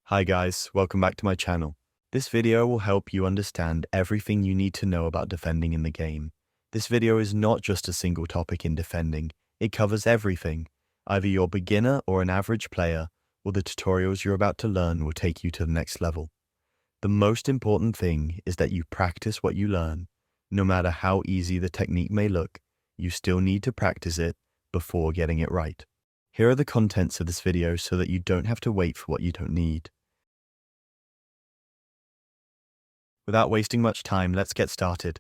Hi guys, welcome back to my channel. This video will help you understand everything you need to know about defending in the game. This video is not just a single topic in defending, it covers everything. Either you're a beginner or an average player, or the tutorials you're about to learn will take you to the next level. The most important thing is that you practice what you learn. No matter how easy the technique may look, you still need to practice it before getting it right. Here are the contents of this video so that you don't have to wait for what you don't need. Without wasting much time, let's get started.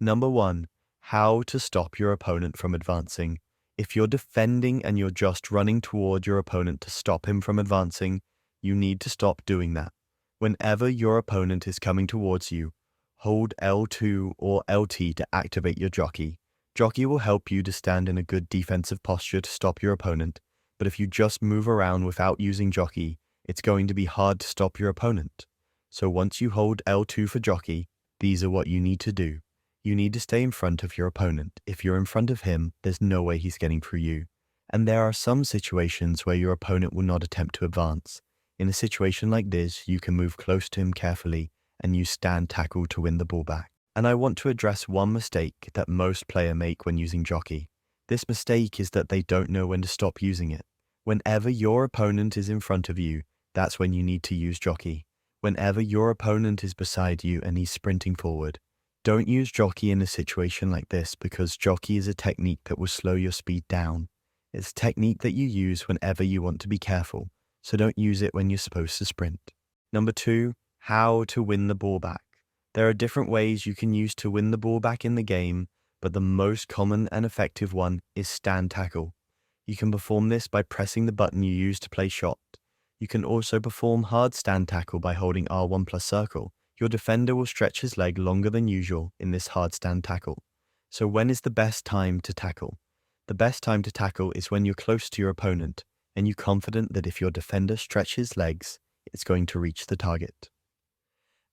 Number 1. How to stop your opponent from advancing. If you're defending and you're just running toward your opponent to stop him from advancing, you need to stop doing that. Whenever your opponent is coming towards you, hold L2 or LT to activate your jockey. Jockey will help you to stand in a good defensive posture to stop your opponent, but if you just move around without using jockey, it's going to be hard to stop your opponent. So once you hold L2 for jockey, these are what you need to do. You need to stay in front of your opponent. If you're in front of him, there's no way he's getting through you. And there are some situations where your opponent will not attempt to advance. In a situation like this, you can move close to him carefully and use stand tackle to win the ball back. And I want to address one mistake that most players make when using jockey. This mistake is that they don't know when to stop using it. Whenever your opponent is in front of you, that's when you need to use jockey. Whenever your opponent is beside you and he's sprinting forward, don't use jockey in a situation like this because jockey is a technique that will slow your speed down. It's a technique that you use whenever you want to be careful, so don't use it when you're supposed to sprint. Number 2, how to win the ball back. There are different ways you can use to win the ball back in the game, but the most common and effective one is stand tackle. You can perform this by pressing the button you use to play shot. You can also perform hard stand tackle by holding R1 plus circle. Your defender will stretch his leg longer than usual in this hard stand tackle. So when is the best time to tackle? The best time to tackle is when you're close to your opponent and you're confident that if your defender stretches his legs, it's going to reach the target.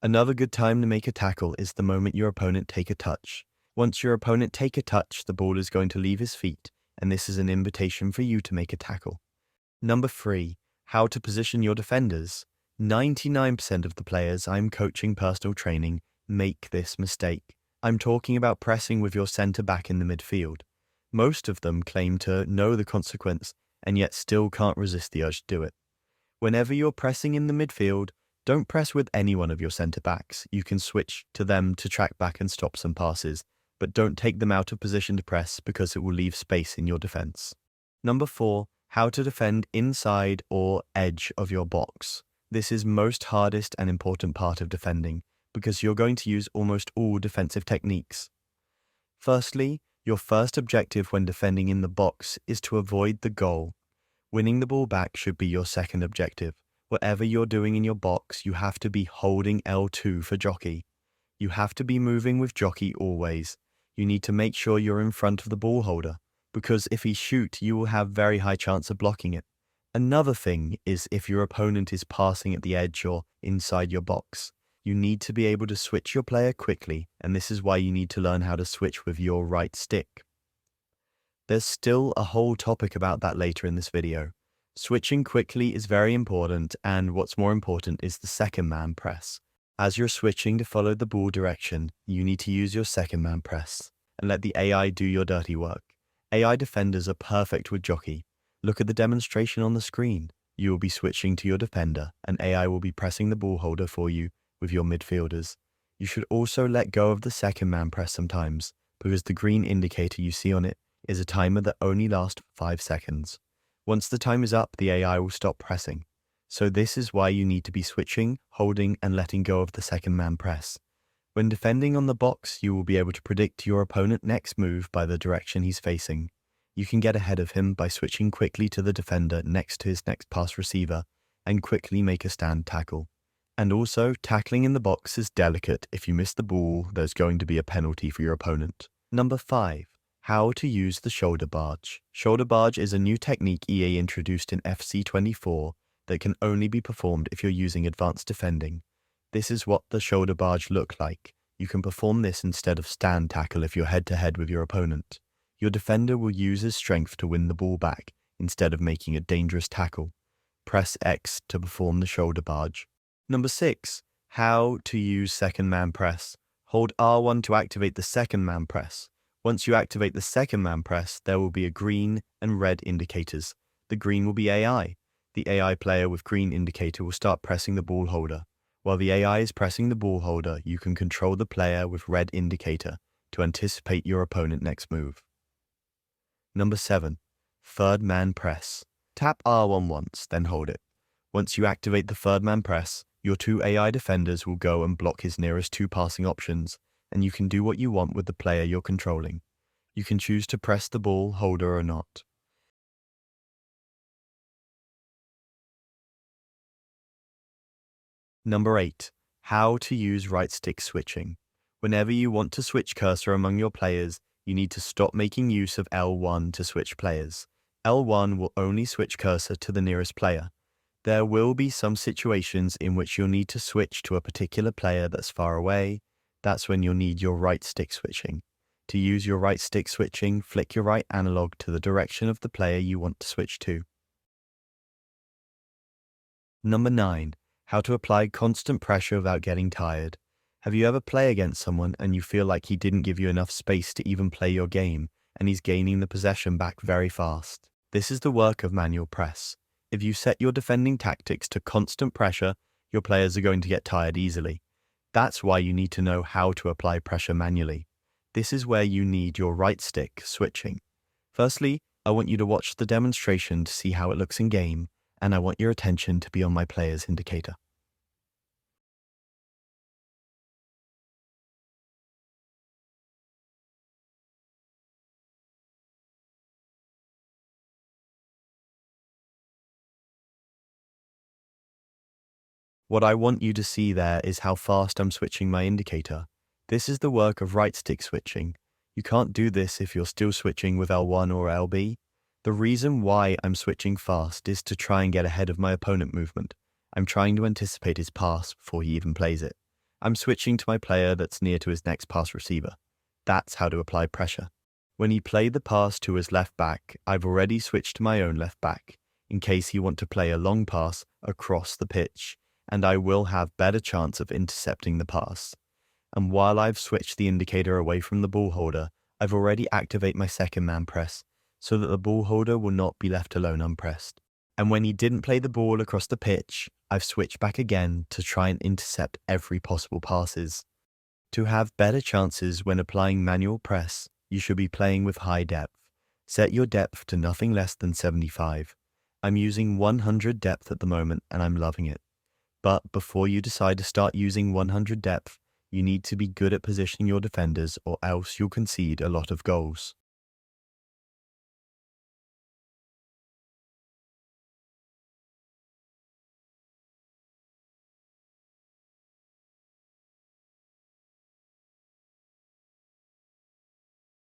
Another good time to make a tackle is the moment your opponent take a touch. Once your opponent take a touch, the ball is going to leave his feet, and this is an invitation for you to make a tackle. Number 3. How to position your defenders. 99% of the players I'm coaching personal training make this mistake. I'm talking about pressing with your center back in the midfield. Most of them claim to know the consequence and yet still can't resist the urge to do it. Whenever you're pressing in the midfield, don't press with any one of your center backs. You can switch to them to track back and stop some passes, but don't take them out of position to press because it will leave space in your defense. Number 4. How to defend inside or edge of your box. This is most hardest and important part of defending because you're going to use almost all defensive techniques. Firstly, your first objective when defending in the box is to avoid the goal. Winning the ball back should be your second objective. Whatever you're doing in your box, you have to be holding L2 for jockey. You have to be moving with jockey always. You need to make sure you're in front of the ball holder, because if he shoots, you will have very high chance of blocking it. Another thing is if your opponent is passing at the edge or inside your box, you need to be able to switch your player quickly, and this is why you need to learn how to switch with your right stick. There's still a whole topic about that later in this video. Switching quickly is very important, and what's more important is the second man press. As you're switching to follow the ball direction, you need to use your second man press and let the AI do your dirty work. AI defenders are perfect with jockey. Look at the demonstration on the screen. You will be switching to your defender, and AI will be pressing the ball holder for you with your midfielders. You should also let go of the second man press sometimes, because the green indicator you see on it is a timer that only lasts 5 seconds. Once the time is up, the AI will stop pressing. So this is why you need to be switching, holding, and letting go of the second man press. When defending on the box, you will be able to predict your opponent's next move by the direction he's facing. You can get ahead of him by switching quickly to the defender next to his next pass receiver and quickly make a stand tackle. And also, tackling in the box is delicate. If you miss the ball, there's going to be a penalty for your opponent. Number 5. How to use the shoulder barge. Shoulder barge is a new technique EA introduced in FC24 that can only be performed if you're using advanced defending. This is what the shoulder barge look like. You can perform this instead of stand tackle if you're head-to-head with your opponent. Your defender will use his strength to win the ball back instead of making a dangerous tackle. Press X to perform the shoulder barge. Number 6. How to use second man press. Hold R1 to activate the second man press. Once you activate the second man press, there will be a green and red indicators. The green will be AI. The AI player with green indicator will start pressing the ball holder. While the AI is pressing the ball holder, you can control the player with red indicator to anticipate your opponent's next move. Number 7. Third man press. Tap R1 once, then hold it. Once you activate the third man press, your 2 AI defenders will go and block his nearest 2 passing options, and you can do what you want with the player you're controlling. You can choose to press the ball holder or not. Number 8. How to use right stick switching. Whenever you want to switch cursor among your players, you need to stop making use of L1 to switch players. L1 will only switch cursor to the nearest player. There will be some situations in which you'll need to switch to a particular player that's far away. That's when you'll need your right stick switching. To use your right stick switching, flick your right analog to the direction of the player you want to switch to. Number 9. How to apply constant pressure without getting tired. Have you ever played against someone and you feel like he didn't give you enough space to even play your game, and he's gaining the possession back very fast? This is the work of manual press. If you set your defending tactics to constant pressure, your players are going to get tired easily. That's why you need to know how to apply pressure manually. This is where you need your right stick switching. Firstly, I want you to watch the demonstration to see how it looks in game, and I want your attention to be on my player's indicator. What I want you to see there is how fast I'm switching my indicator. This is the work of right stick switching. You can't do this if you're still switching with L1 or LB. The reason why I'm switching fast is to try and get ahead of my opponent movement. I'm trying to anticipate his pass before he even plays it. I'm switching to my player that's near to his next pass receiver. That's how to apply pressure. When he played the pass to his left back, I've already switched to my own left back, in case he want to play a long pass across the pitch, and I will have better chance of intercepting the pass. And while I've switched the indicator away from the ball holder, I've already activated my second man press, so that the ball holder will not be left alone unpressed. And when he didn't play the ball across the pitch, I've switched back again to try and intercept every possible passes. To have better chances when applying manual press, you should be playing with high depth. Set your depth to nothing less than 75. I'm using 100 depth at the moment and I'm loving it. But before you decide to start using 100 depth, you need to be good at positioning your defenders or else you'll concede a lot of goals.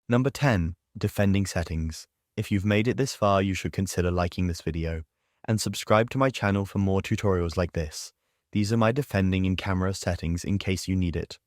Number 10. Defending settings. If you've made it this far, you should consider liking this video and subscribe to my channel for more tutorials like this. These are my defending and camera settings in case you need it.